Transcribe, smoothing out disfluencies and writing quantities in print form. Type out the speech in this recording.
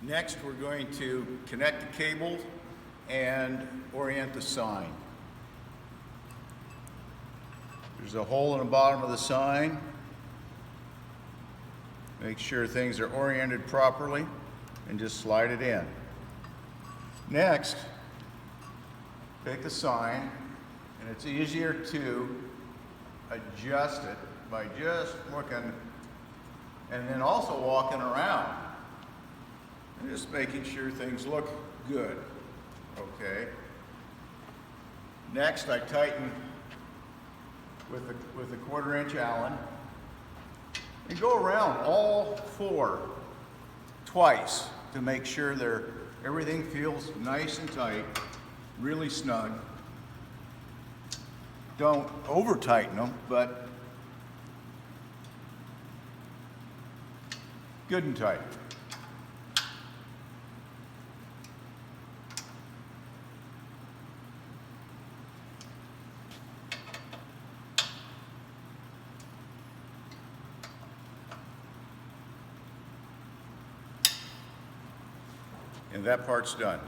Next, we're going to connect the cable and orient the sign. There's a hole in the bottom of the sign. Make sure things are oriented properly and just slide it in. Next, take the sign, and it's easier to adjust it by just looking and then also walking around and just making sure things look good. Okay. Next, I tighten with a 1/4-inch Allen and go around all 4 twice to make sure everything feels nice and tight, really snug. Don't over tighten them, but good and tight. And that part's done.